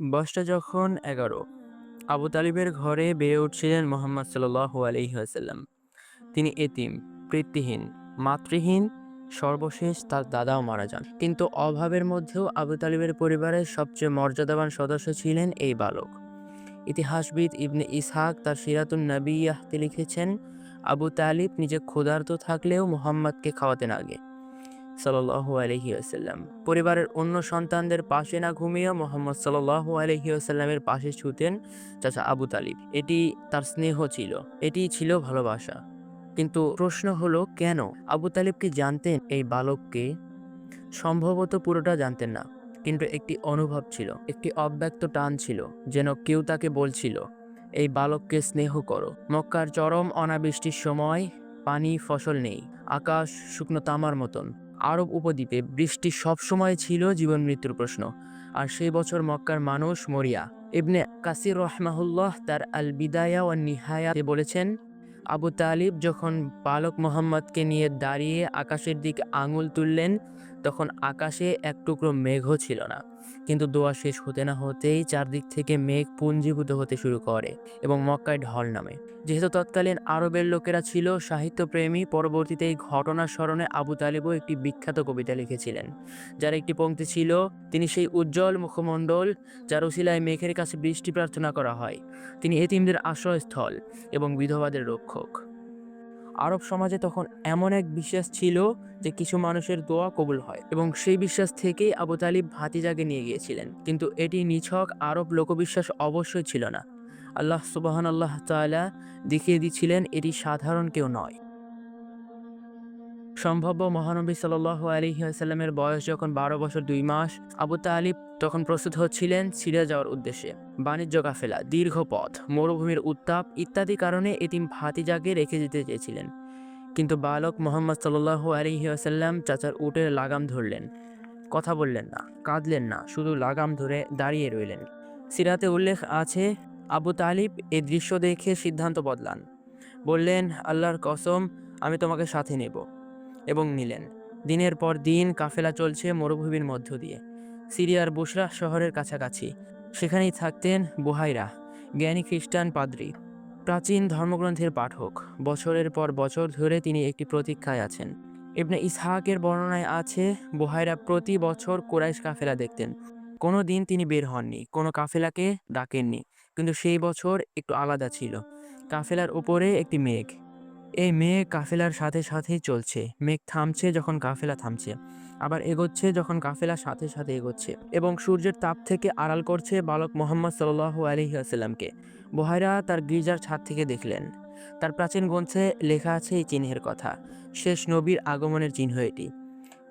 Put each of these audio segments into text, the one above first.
বয়সটা যখন ১১, আবু তালিবের ঘরে বেড়ে উঠছিলেন মুহাম্মদ সাল্লাল্লাহু আলাইহি ওয়াসাল্লাম। তিনি এতিম, পিতৃহীন, মাতৃহীন, সর্বশেষ তার দাদাও মারা যান। কিন্তু অভাবের মধ্যেও আবু তালিবের পরিবারের সবচেয়ে মর্যাদাবান সদস্য ছিলেন এই বালক। ইতিহাসবিদ ইবনে ইসহাক তার সিরাতুন নবিয়্যাহতে লিখেছেন, আবু তালিব নিজে ক্ষুধার্ত থাকলেও মুহাম্মদকে খাওয়াতেন আগে সাল্লাল্লাহু আলাইহি ওয়াসাল্লাম। পরিবারের অন্য সন্তানদের পাশে না ঘুমিয়ে মুহাম্মদ সাল্লাল্লাহু আলাইহি ওয়াসাল্লামের পাশে শুতেন চাচা আবু তালিব। এটি তার স্নেহ ছিল, এটিই ছিল ভালোবাসা। কিন্তু প্রশ্ন হলো কেন? আবু তালিব কি জানতেন এই বালককে? সম্ভবত পুরোটা জানতেন না, কিন্তু একটি অনুভব ছিল, একটি অব্যক্ত টান ছিল, যেন কেউ তাকে বলছিল, এই বালককে স্নেহ করো। মক্কার চরম অনাবৃষ্টির সময় পানি, ফসল নেই, আকাশ শুকনো তামার মতন। আরব উপদ্বীপে বৃষ্টি সবসময় ছিল জীবন মৃত্যুর প্রশ্ন। আর সেই বছর মক্কার মানুষ মরিয়া। ইবনে কাসির রহমাহুল্লাহ তার আল বিদায়া ওয়ান নিহায়াতে বলেছেন, আবু তালিব যখন বালক মোহাম্মদকে নিয়ে দাঁড়িয়ে আকাশের দিকে আঙুল তুললেন, তখন আকাশে এক টুকরো মেঘও ছিল না। কিন্তু দোয়া শেষ হতে না হতেই চারদিক থেকে মেঘ পুঞ্জীভূত হতে শুরু করে এবং মক্কায় ঢল নামে। যেহেতু তৎকালীন আরবের লোকেরা ছিল সাহিত্যপ্রেমী, পরবর্তীতে এই ঘটনার স্মরণে আবু তালিবও একটি বিখ্যাত কবিতা লিখেছিলেন, যার একটি পংক্তি ছিল, তিনি সেই উজ্জ্বল মুখমণ্ডল যার উসিলায় মেঘের কাছে বৃষ্টি প্রার্থনা করা হয়। তিনি এতিমদের আশ্রয়স্থল এবং বিধবাদের রক্ষক। আরব সমাজে তখন এমন এক বিশ্বাস ছিল যে কিছু মানুষের দোয়া কবুল হয়, এবং সেই বিশ্বাস থেকেই আবু তালিব ভাতিজাকে নিয়ে গিয়েছিলেন। কিন্তু এটি নিছক আরব লোকবিশ্বাস অবশ্যই ছিল না। আল্লাহ সুবহানাল্লাহ তাআলা দেখিয়ে দিয়েছিলেন এটি সাধারণ কেউ নয়। সম্ভাব্য মহানবী সাল্লাল্লাহু আলাইহি ওয়াসাল্লামের বয়স যখন ১২ বছর ২ মাস, আবু তালিব তখন প্রস্তুত হচ্ছিলেন সিরিয়া যাওয়ার উদ্দেশ্যে। বাণিজ্য কাফেলা, দীর্ঘ পথ, মরুভূমির উত্তাপ ইত্যাদি কারণে এতিম ভাতিজাকে রেখে যেতে চেয়েছিলেন। কিন্তু বালক মুহাম্মদ সাল্লাল্লাহু আলাইহি ওয়াসাল্লাম চাচার উটের লাগাম ধরলেন। কথা বললেন না, কাঁদলেন না, শুধু লাগাম ধরে দাঁড়িয়ে রইলেন। সিরাতে উল্লেখ আছে, আবু তালিব এই দৃশ্য দেখে সিদ্ধান্ত বদলান। বললেন, আল্লাহর কসম, আমি তোমাকে সাথে নেব। এবং নিলেন। দিনের পর দিন কাফেলা চলছে মরুভূমির মধ্য দিয়ে, সিরিয়ার বুসরা শহরের কাছাকাছি। সেখানেই থাকতেন বুহাইরা, জ্ঞানী খ্রিস্টান পাদ্রী, প্রাচীন ধর্মগ্রন্থের পাঠক। বছরের পর বছর ধরে তিনি একটি প্রতীক্ষায় আছেন। ইবনে ইসহাকের বর্ণনায় আছে, বুহাইরা প্রতি বছর কুরাইশ কাফেলা দেখতেন। কোনো দিন তিনি বের হননি, কোনো কাফেলাকে ডাকেননি। কিন্তু সেই বছর একটু আলাদা ছিল। কাফেলার উপরে একটি মেঘ। এই মেঘ কাফেলার সাথে সাথেই চলছে। মেঘ থামছে যখন কাফেলা থামছে, আবার এগোচ্ছে যখন কাফেলার সাথে সাথে এগোচ্ছে, এবং সূর্যের তাপ থেকে আড়াল করছে বালক মুহাম্মদ সাল্লাল্লাহু আলাইহি ওয়াসাল্লামকে। বুহাইরা তার গির্জার ছাদ থেকে দেখলেন। তার প্রাচীন গ্রন্থে লেখা আছে এই চিহ্নের কথা, শেষ নবীর আগমনের চিহ্ন এটি।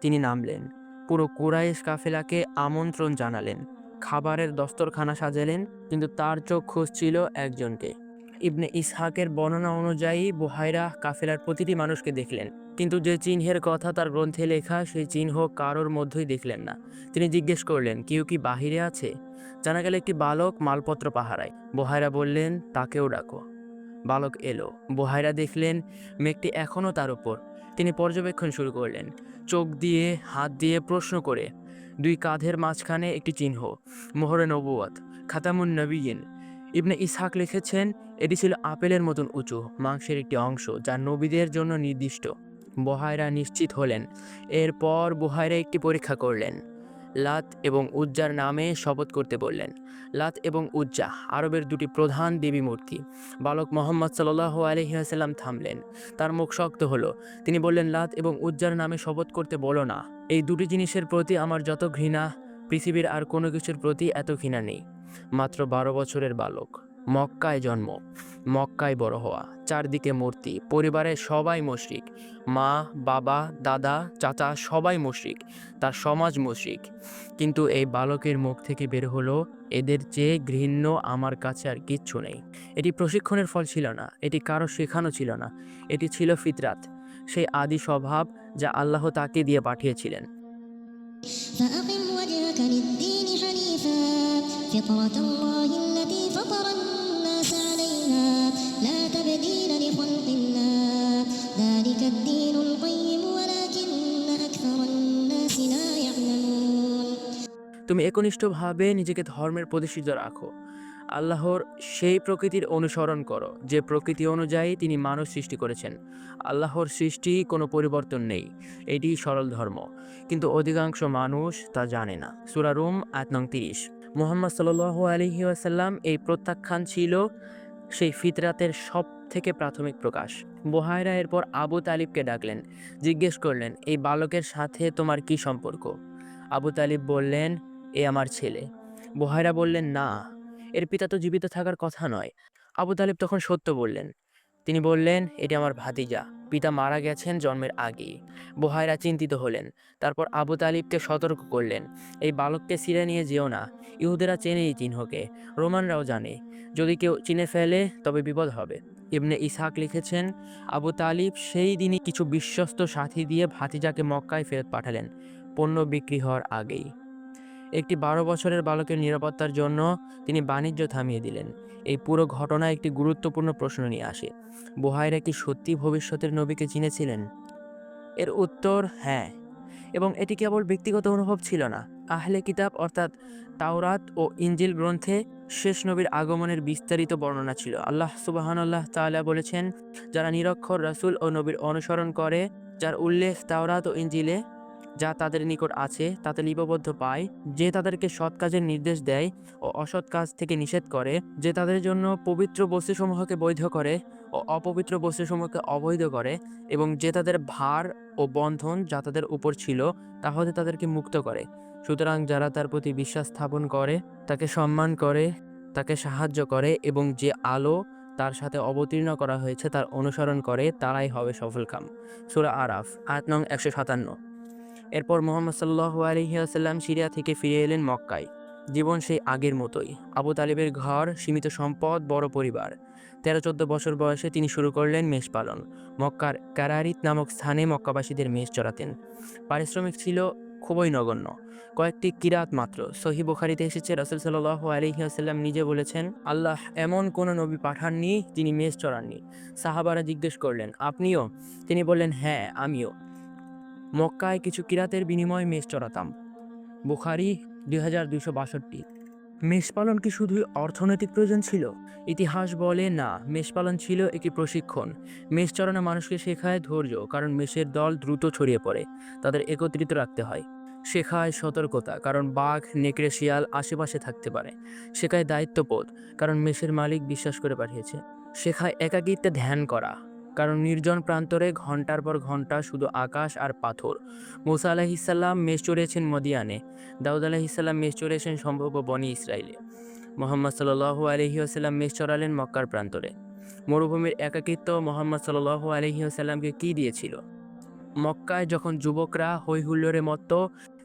তিনি নামলেন, পুরো কুরাইশ কাফেলাকে আমন্ত্রণ জানালেন, খাবারের দস্তরখানা সাজালেন, কিন্তু তার চোখ খুঁজছিল একজনকে। ইবনে ইসহাকের বর্ণনা অনুযায়ী বুহাইরা কাফেলার প্রতিটি মানুষকে দেখলেন, কিন্তু যে চিহ্নের কথা তার গ্রন্থে লেখা সেই চিহ্ন কারোর মধ্যেই দেখলেন না। তিনি জিজ্ঞেস করলেন, কেউ কি বাহিরে আছে? জানা গেল একটি বালক মালপত্র পাহারায়। বুহাইরা বললেন, তাকেও ডাকো। বালক এলো। বুহাইরা দেখলেন মেঘটি এখনও তার উপর। তিনি পর্যবেক্ষণ শুরু করলেন, চোখ দিয়ে, হাত দিয়ে, প্রশ্ন করে। দুই কাঁধের মাঝখানে একটি চিহ্ন, মোহরে নবুয়ত, খাতামুন নবিয়িন। ইবনে ইসহাক লিখেছেন, এটি ছিল আপেলের মতন উঁচু মাংসের একটি অংশ, যা নবীদের জন্য নির্দিষ্ট। বুহাইরা নিশ্চিত হলেন। এরপর বুহাইরা একটি পরীক্ষা করলেন। লাত এবং উজ্জার নামে শপথ করতে বললেন। লাত এবং উজ্জা আরবের দুটি প্রধান দেবী মূর্তি। বালক মুহাম্মদ সাল্লাল্লাহু আলাইহি ওয়াসাল্লাম থামলেন। তার মুখ শক্ত হলো। তিনি বললেন, লাত এবং উজ্জার নামে শপথ করতে বলো না। এই দুটি জিনিসের প্রতি আমার যত ঘৃণা, পৃথিবীর আর কোনো কিছুর প্রতি এত ঘৃণা নেই। মাত্র ১২ বছরের বালক, মক্কায় জন্ম, মক্কায় বড় হওয়া, চারদিকে মূর্তি, পরিবারের সবাই মুশরিক, মা, বাবা, দাদা, চাচা সবাই মুশরিক, তার সমাজ মুশরিক। কিন্তু এই বালকের মুখ থেকে বের হলো, এদের চেয়ে ঘৃণ্য আমার কাছে আর কিচ্ছু নেই। এটি প্রশিক্ষণের ফল ছিল না, এটি কারো শেখানো ছিল না, এটি ছিল ফিতরাত, সেই আদি স্বভাব যা আল্লাহ তাকে দিয়ে পাঠিয়েছিলেন। فأقم وجهك للدين حنيفا فطرة الله التي فطر الناس عليها لا تبديل لخلق الله ذلك الدين القيم ولكن أكثر الناس لا يعلمون তুমি একনিষ্ঠভাবে নিজেকে ধর্মের প্রতিষ্ঠিত রাখো। আল্লাহর সেই প্রকৃতির অনুসরণ করো যে প্রকৃতি অনুযায়ী তিনি মানুষ সৃষ্টি করেছেন। আল্লাহর সৃষ্টি কোনো পরিবর্তন নেই, এটি সরল ধর্ম, কিন্তু অধিকাংশ মানুষ তা জানে না। সূরা রুম আয়াত নং 30। মুহাম্মদ সাল্লাল্লাহু আলাইহি ওয়াসাল্লাম এই প্রত্যাখ্যান ছিল সেই ফিতরাতের সব থেকে প্রাথমিক প্রকাশ। বুহায়রা এরপর আবু তালিবকে ডাকলেন, জিজ্ঞেস করলেন, এই বালকের সাথে তোমার কি সম্পর্ক? আবু তালিব বললেন, এ আমার ছেলে। বুহায়রা বললেন, না, এর পিতা তো জীবিত থাকার কথা নয়। আবু তালিব তখন সত্য বললেন। তিনি বললেন, এটি আমার ভাতিজা, পিতা মারা গেছেন জন্মের আগেই। বুহায়রা চিন্তিত হলেন। তারপর আবু তালিবকে সতর্ক করলেন, এই বালককে সিরিয়া নিয়ে যেও না। ইহুদেরা চেনে এই চিহ্নকে, রোমানরাও জানে। যদি কেউ চিনে ফেলে তবে বিপদ হবে। ইবনে ইসহাক লিখেছেন, আবু তালিব সেই দিনই কিছু বিশ্বস্ত সাথী দিয়ে ভাতিজাকে মক্কায় ফেরত পাঠালেন, পণ্য বিক্রি হওয়ার আগেই। একটি 12 বছরের বালকের নিরাপত্তার জন্য তিনি বাণিজ্য থামিয়ে দিলেন। এই পুরো ঘটনা একটি গুরুত্বপূর্ণ প্রশ্ন নিয়ে আসে, বুহায়রা কি সত্যি ভবিষ্যতের নবীকে চিনেছিলেন? এর উত্তর হ্যাঁ, এবং এটি কেবল ব্যক্তিগত অনুভব ছিল না। আহলে কিতাব অর্থাৎ তাওরাত ও ইনজিল গ্রন্থে শেষ নবীর আগমনের বিস্তারিত বর্ণনা ছিল। আল্লাহ সুবহানাল্লাহ তাআলা বলেছেন, যারা নিরক্ষর রাসূল ও নবীর অনুসরণ করে, যার উল্লেখ তাওরাত ও ইনজিলে, যা তাদের নিকট আছে তাতে লিপিবদ্ধ পায়, যে তাদেরকে সৎ কাজের নির্দেশ দেয় ও অসৎ কাজ থেকে নিষেধ করে, যে তাদের জন্য পবিত্র বস্তুসমূহকে বৈধ করে ও অপবিত্র বস্তুসমূহকে অবৈধ করে, এবং যে তাদের ভার ও বন্ধন যা তাদের উপর ছিল তা হতে তাদেরকে মুক্ত করে। সুতরাং যারা তার প্রতি বিশ্বাস স্থাপন করে, তাকে সম্মান করে, তাকে সাহায্য করে এবং যে আলো তার সাথে অবতীর্ণ করা হয়েছে তার অনুসরণ করে, তারাই হবে সফলকাম। সূরা আরাফ আয়াত নং 157। এরপর মুহাম্মদ সাল্লাল্লাহু আলাইহি ওয়াসাল্লাম সিরিয়া থেকে ফিরে এলেন মক্কায়। জীবন সেই আগের মতোই। আবু তালিবের ঘর, সীমিত সম্পদ, বড় পরিবার। 13-14 বছর বয়সে তিনি শুরু করলেন মেষ পালন। মক্কার কারারিত নামক স্থানে মক্কাবাসীদের মেষ চড়াতেন। পারিশ্রমিক ছিল খুবই নগণ্য, কয়েকটি কিরাত মাত্র। সহিহ বুখারীতে এসেছে, রাসূল সাল্লাল্লাহু আলাইহি ওয়াসাল্লাম নিজে বলেছেন, আল্লাহ এমন কোনো নবী পাঠাননি যিনি মেষ চড়াননি। সাহাবারা জিজ্ঞেস করলেন, আপনিও? তিনি বললেন, হ্যাঁ, আমিও। মক্কায় কিছু কিরাতের বিনিময়ে মেষ চড়াতাম। বুখারী 2262। মেষ পালন কি শুধুই অর্থনৈতিক প্রয়োজন ছিল? ইতিহাস বলে না, মেষ পালন ছিল একটি প্রশিক্ষণ। মেষ চড়ানো মানুষকে শেখায় ধৈর্য, কারণ মেষের দল দ্রুত ছড়িয়ে পড়ে, তাদের একত্রিত রাখতে হয়। শেখায় সতর্কতা, কারণ বাঘ, নেকড়ে, শিয়াল আশেপাশে থাকতে পারে। শেখায় দায়িত্ববোধ, কারণ মেষের মালিক বিশ্বাস করে পাঠিয়েছে। শেখায় একাকিত্বে ধ্যান করা, কারণ নির্জন প্রান্তরে ঘন্টার পর ঘন্টা শুধু আকাশ আর পাথর। মূসা আলাইহিসসালাম মেষ চড়িয়েছেন মদিয়ানে, দাউদ আলাইহিসসালাম মেষ চড়িয়েছেন সম্ভব্য বনি ইসরায়েলে। মুহাম্মদ সাল্লাল্লাহু আলাইহি ওয়াসাল্লাম মেষ চড়ালেন মক্কার প্রান্তরে। মরুভূমির একাকিত্ব মুহাম্মদ সাল্লাল্লাহু আলাইহি ওয়াসাল্লামকে কি দিয়েছিল? মক্কায় যখন যুবকরা হই হুল্লোড়ে মত্ত,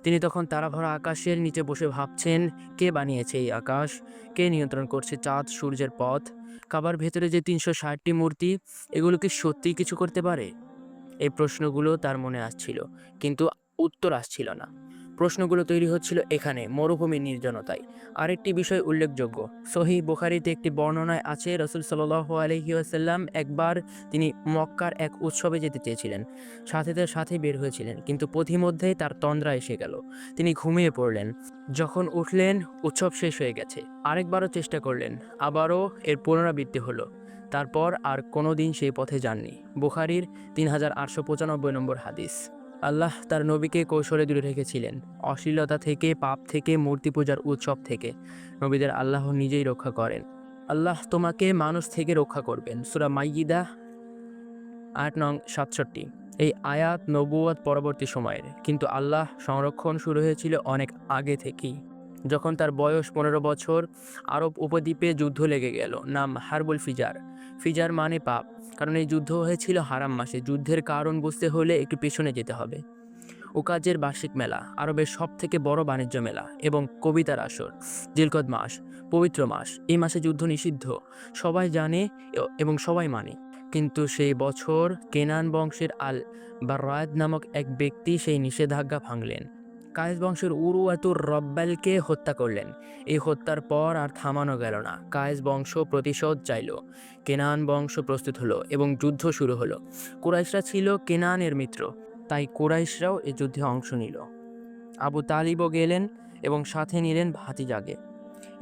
তিনি তখন তারাভরা আকাশের নিচে বসে ভাবছেন, কে বানিয়েছে এই আকাশ, কে নিয়ন্ত্রণ করছে চাঁদ সূর্যের পথ, কাবার ভেতরে যে 360টি মূর্তি, এগুলো কি সত্যিই কিছু করতে পারে? এই প্রশ্নগুলো তার মনে আসছিল, কিন্তু উত্তর আসছিল না। প্রশ্নগুলো তৈরি হচ্ছিল এখানে, মরুভূমির নির্জনতায়। আরেকটি বিষয় উল্লেখযোগ্য, সহিহ বুখারীতে একটি বর্ণনায় আছে, রাসূল সাল্লাল্লাহু আলাইহি ওয়াসাল্লাম একবার তিনি মক্কার এক উৎসবে যেতে চেয়েছিলেন। সাথীদের সাথে বের হয়েছিলেন, কিন্তু পথিমধ্যেই তার তন্দ্রা এসে গেল। তিনি ঘুমিয়ে পড়লেন। যখন উঠলেন, উৎসব শেষ হয়ে গেছে। আরেকবারও চেষ্টা করলেন, আবারও এর পুনরাবৃত্তি হলো। তারপর আর কোনোদিন সেই পথে যাননি। বুখারীর 3895 নম্বর হাদিস। আল্লাহ তার নবীকে কৌশলে দূরে রেখেছিলেন, অশ্লীলতা থেকে, পাপ থেকে, মূর্তি পূজার উৎসব থেকে। নবীদের আল্লাহ নিজেই রক্ষা করেন। আল্লাহ তোমাকে মানুষ থেকে রক্ষা করবেন। সূরা মাইয়িদা আয়াত নং 67। এই আয়াত নবুয়ত পরবর্তী সময়ের, কিন্তু আল্লাহ সংরক্ষণ শুরু হয়েছিল অনেক আগে থেকেই। যখন তার বয়স 15 বছর, আরব উপদ্বীপে যুদ্ধ লেগে গেল। নাম হারবুল ফিজার। ফিজার মানে পাপ, কারণ এই যুদ্ধ হয়েছিল হারাম মাসে। যুদ্ধের কারণ বুঝতে হলে একটু পেছনে যেতে হবে। উকাজের বার্ষিক মেলা, আরবের সব থেকে বড় বাণিজ্য মেলা, এবং কবিতার আসর। জিলকদ মাস, পবিত্র মাস। এই মাসে যুদ্ধ নিষিদ্ধ, সবাই জানে এবং সবাই মানে। কিন্তু সেই বছর কেনান বংশের আল বারাদ নামক এক ব্যক্তি সেই নিষেধাজ্ঞা ভাঙলেন। কায়েস বংশের উরওয়াতুর রব্বালকে হত্যা করলেন। এই হত্যার পর আর থামানো গেল না। কায়েস বংশ প্রতিশোধ চাইল। কেনান বংশ প্রস্তুত হলো এবং যুদ্ধ শুরু হলো। কুরাইশরা ছিল কেনানের মিত্র, তাই কুরাইশরাও এ যুদ্ধে অংশ নিল। আবু তালিবও গেলেন। এবং সাথে নিলেন ভাতিজাকে।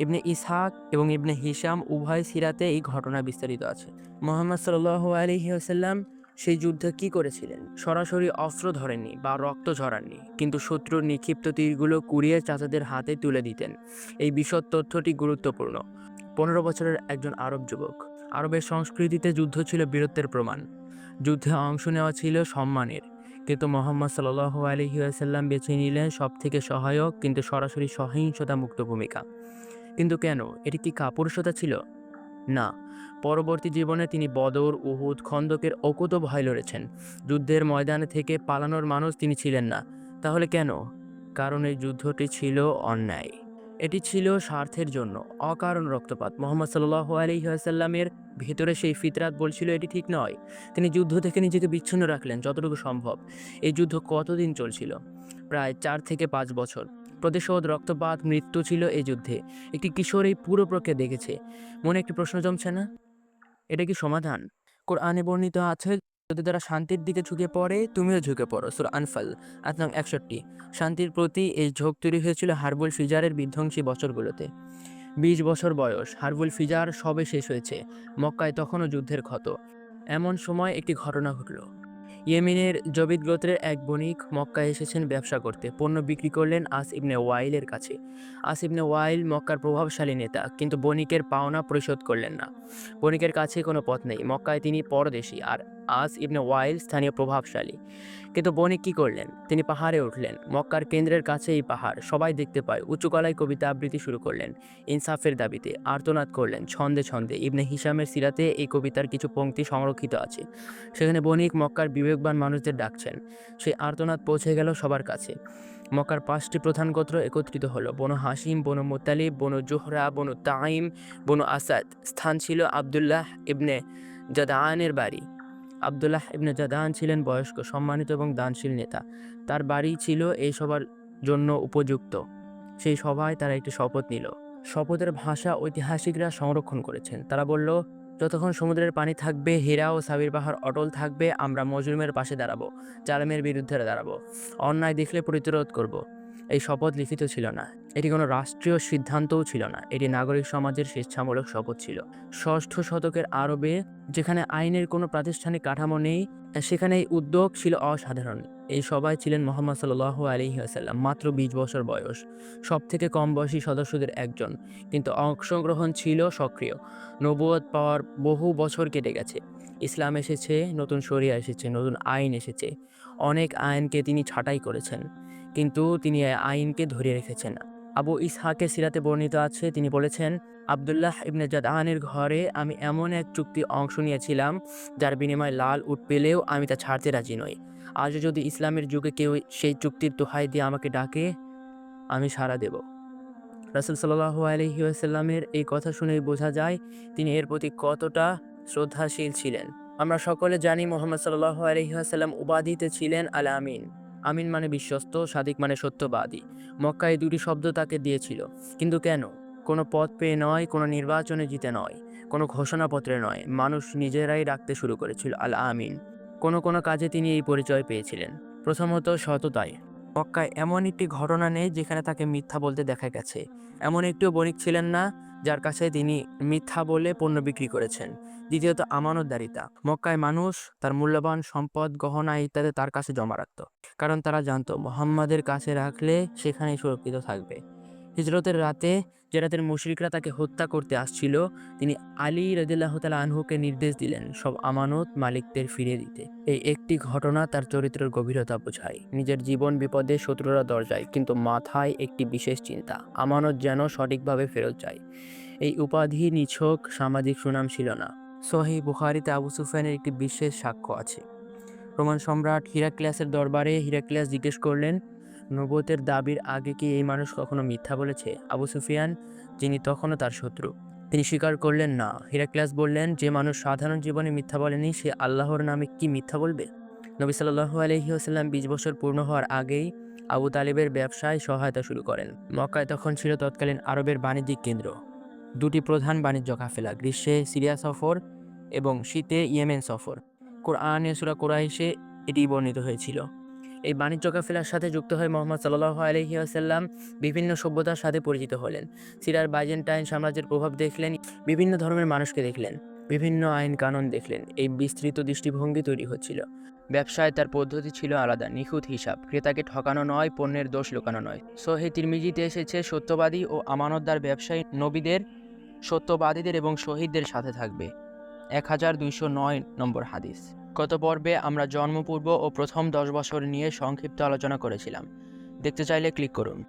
ইবনে ইসহাক এবং ইবনে হিশাম উভয় সিরাতে এই ঘটনা বিস্তারিত আছে। মুহাম্মদ সাল্লাল্লাহু আলাইহি ওয়াসাল্লাম সেই যুদ্ধে কি করেছিলেন? সরাসরি অস্ত্র ধরেননি বা রক্ত ঝরাননি, কিন্তু শত্রুর নিক্ষিপ্ত তীরগুলো কুড়িয়ে চাচাদের হাতে তুলে দিতেন। এই বিশদ তথ্যটি গুরুত্বপূর্ণ। 15 বছরের একজন আরব যুবক। আরবের সংস্কৃতিতে যুদ্ধ ছিল বীরত্বের প্রমাণ, যুদ্ধে অংশ নেওয়া ছিল সম্মানের। কিন্তু মুহাম্মদ সাল্লাল্লাহু আলাইহি ওয়াসাল্লাম বেছে নিলেন সবথেকে সহায়ক কিন্তু সরাসরি সহিংসতা মুক্ত ভূমিকা। কিন্তু কেন? এটি কি কাপুরুষতা ছিল? না। পরবর্তী জীবনে তিনি বদর, উহুদ, খন্দকের অকুত ভয় লড়েছেন। যুদ্ধের ময়দানে থেকে পালানোর মানুষ তিনি ছিলেন না। তাহলে কেন? কারণ এই যুদ্ধটি ছিল অন্যায়। এটি ছিল স্বার্থের জন্য অকারণ রক্তপাত। মুহাম্মদ সাল্লাল্লাহু আলাইহি ওয়াসাল্লামের ভেতরে সেই ফিতরাত বলছিল এটি ঠিক নয়। তিনি যুদ্ধ থেকে নিজেকে বিচ্ছিন্ন রাখলেন যতটুকু সম্ভব। এই যুদ্ধ কতদিন চলছিল? প্রায় 4 থেকে 5 বছর। প্রতিশোধ, রক্তপাত, মৃত্যু ছিল এই যুদ্ধে। একটি কিশোর এই পুরো প্রক্রিয়া দেখেছে। মনে একটি প্রশ্ন জমছে না? এটা কি সমাধান? কোরআনে বর্ণিত আছে, যদি তারা শান্তির দিকে ঝুঁকে পড়ে তুমিও ঝুঁকে পড়ো। সূরা আনফাল আয়াত নং 61। শান্তির প্রতি এই ঝোঁক তৈরি হয়েছিল হারবুল ফিজারের বিধ্বংসী বছরগুলোতে। 20 বছর বয়স, হারবুল ফিজার সবে শেষ হয়েছে। মক্কায় তখনও যুদ্ধের ক্ষত। এমন সময় একটি ঘটনা ঘটল। ইয়েমেনের জবিদ গোত্রের এক বণিক মক্কায় এসেছেন ব্যবসা করতে। পণ্য বিক্রি করলেন আস ইবনে ওয়াইলের কাছে। আস ইবনে ওয়াইল মক্কার প্রভাবশালী নেতা, কিন্তু বণিকের পাওনা পরিশোধ করলেন না। বণিকের কাছে কোনো পথ নেই। মক্কায় তিনি পরদেশী, আর আস ইবনে ওয়াইল স্থানীয় প্রভাবশালী। কিন্তু বণিক কি করলেন? তিনি পাহাড়ে উঠলেন। মক্কার কেন্দ্রের কাছে এই পাহাড়, সবাই দেখতে পায়। উঁচু গলায় কবিতা আবৃত্তি শুরু করলেন। ইনসাফের দাবিতে আর্তনাদ করলেন ছন্দে ছন্দে। ইবনে হিশামের সিরাতে এই কবিতার কিছু পংক্তি সংরক্ষিত আছে। সেখানে বণিক মক্কার বিবেকবান মানুষদের ডাকছেন। সেই আর্তনাদ পৌঁছে গেল সবার কাছে। মক্কার 5টি প্রধান গোত্র একত্রিত হলো: বনু হাসিম, বনু মুত্তালিব, বনু জুহরা, বনু তাইম, বনু আসাদ। স্থান ছিল আব্দুল্লাহ ইবনে জাদআনের বাড়ি। আব্দুল্লাহ ইবনে জাদআন ছিলেন বয়স্ক, সম্মানিত এবং দানশীল নেতা। তার বাড়ি ছিল এই সবার জন্য উপযুক্ত। সেই সভায় তারা একটি শপথ নিল। শপথের ভাষা ঐতিহাসিকরা সংরক্ষণ করেছেন। তারা বলল, যতক্ষণ সমুদ্রের পানি থাকবে, হীরা ও সাবির পাহাড় অটল থাকবে, আমরা মজলুমের পাশে দাঁড়াবো, জালেমের বিরুদ্ধে দাঁড়াবো, অন্যায় দেখলে প্রতিরোধ করব। এই শপথ লিখিত ছিল না, এটি কোনো রাষ্ট্রীয় সিদ্ধান্তও ছিল না, এটি নাগরিক সমাজের স্বেচ্ছামূলক শপথ ছিল। 6ষ্ঠ শতকের আরবে, যেখানে আইনের কোনো প্রাতিষ্ঠানিক কাঠামো নেই, সেখানে এই উদ্যোগ ছিল অসাধারণ। এই সবাই ছিলেন মুহাম্মদ সাল্লাল্লাহু আলাইহি ওয়াসাল্লাম, মাত্র 20 বছর বয়স, সবথেকে কম বয়সী সদস্যদের একজন, কিন্তু অংশগ্রহণ ছিল সক্রিয়। নবুয়ত পাওয়ার বহু বছর কেটে গেছে। ইসলাম এসেছে, নতুন শরিয়া এসেছে, নতুন আইন এসেছে। অনেক আইনকে তিনি ছাঁটাই করেছেন, কিন্তু তিনি এই আইনকে ধরে রেখেছেন। আবু ইসহাকের সিরাতে বর্ণিত আছে, তিনি বলেছেন, আব্দুল্লাহ ইবনে জাদআনের ঘরে আমি এমন এক চুক্তি অংশ নিয়েছিলাম যার বিনিময়ে লাল উট পেলেও আমি তা ছাড়তে রাজি নই। আজও যদি ইসলামের যুগে কেউ সেই চুক্তির দোহাই দিয়ে আমাকে ডাকে, আমি সাড়া দেব। রাসূল সাল্লাল্লাহু আলাইহি ওয়াসাল্লামের এই কথা শুনেই বোঝা যায় তিনি এর প্রতি কতটা শ্রদ্ধাশীল ছিলেন। আমরা সকলে জানি মুহাম্মদ সাল্লাল্লাহু আলাইহি ওয়াসাল্লাম উপাধিতে ছিলেন আল আমিন। আমিন মানে বিশ্বস্ত, সাদিক মানে সত্যবাদী। মক্কায় 2টি শব্দ তাকে দিয়েছিল। কিন্তু কেন? কোনো পদ পেয়ে নয়, কোনো নির্বাচনে জিতে নয়, কোনো ঘোষণাপত্রে নয়। মানুষ নিজেরাই রাখতে শুরু করেছিল আল আমিন। কোনো কোনো কাজে তিনি এই পরিচয় পেয়েছিলেন। প্রথমত, সততায়। মক্কায় এমন একটি ঘটনা নেই যেখানে তাকে মিথ্যা বলতে দেখা গেছে। এমন একটিও বণিক ছিলেন না যার কাছে তিনি মিথ্যা বলে পণ্য বিক্রি করেছেন। দ্বিতীয়ত, আমানতদারিতা। মক্কায় মানুষ তার মূল্যবান সম্পদ, গহনা ইত্যাদি তার কাছে জমা রাখত, কারণ তারা জানতো মুহাম্মাদের কাছে রাখলে সেখানেই সুরক্ষিত থাকবে। হিজরতের রাতে, যে রাতের মুশরিকরা তাকে হত্যা করতে আসছিল, তিনি আলী রাদিয়াল্লাহু তাআলা আনহুকে নির্দেশ দিলেন সব আমানত মালিকদের ফিরিয়ে দিতে। এই একটি ঘটনা তার চরিত্রের গভীরতা বোঝায়। নিজের জীবন বিপদে, শত্রুরা দরজায়, কিন্তু মাথায় একটি বিশেষ চিন্তা, আমানত যেন সঠিকভাবে ফেরত যায়। এই উপাধি নিছক সামাজিক সুনাম ছিল না। সহিহ বুখারীতে আবু সুফিয়ানের একটি বিশেষ সাক্ষ্য আছে। রোমান সম্রাট হিরাক্লিয়াসের দরবারে হিরাক্লিয়াস জিজ্ঞেস করলেন, নবুয়তের দাবির আগে কি এই মানুষ কখনো মিথ্যা বলেছে? আবু সুফিয়ান, যিনি তখনও তার শত্রু, তিনি স্বীকার করলেন না। হিরাক্লিয়াস বললেন, যে মানুষ সাধারণ জীবনে মিথ্যা বলেনি, সে আল্লাহর নামে কি মিথ্যা বলবে? নবী সাল্লাল্লাহু আলাইহি ওয়াসাল্লাম 20 বছর পূর্ণ হওয়ার আগেই আবু তালিবের ব্যবসায় সহায়তা শুরু করেন। মক্কায় তখন ছিল তৎকালীন আরবের বাণিজ্যিক কেন্দ্র। 2টি প্রধান বাণিজ্য কাফেলা, গ্রীষ্মে সিরিয়া সফর এবং শীতে ইয়েমেন সফর। কোরআনে সূরা কুরাইশে এটি বর্ণিত হয়েছিল। এই বাণিজ্য কাফেলার সাথে যুক্ত হয়ে মুহাম্মদ সাল্লাল্লাহু আলাইহি ওয়াসাল্লাম বিভিন্ন সভ্যতার সাথে পরিচিত হলেন। সিরিয়ার বাইজেন্টাইন সাম্রাজ্যের প্রভাব দেখলেন, বিভিন্ন ধর্মের মানুষকে দেখলেন, বিভিন্ন আইন কানুন দেখলেন। এই বিস্তৃত দৃষ্টিভঙ্গি তৈরি হচ্ছিল। ব্যবসায় তার পদ্ধতি ছিল আলাদা, নিখুঁত হিসাব, ক্রেতাকে ঠকানো নয়, পণ্যের দোষ লুকানো নয়। সহিহ তিরমিজিতে এসেছে, সত্যবাদী ও আমানতদার ব্যবসায়ী নবীদের, সত্যবাদীদের এবং শহীদদের সাথে থাকবে। 1209 নম্বর হাদিস। গত পর্বে আমরা জন্মপূর্ব ও প্রথম 10 বছর নিয়ে সংক্ষিপ্ত আলোচনা করেছিলাম। দেখতে চাইলে ক্লিক করুন।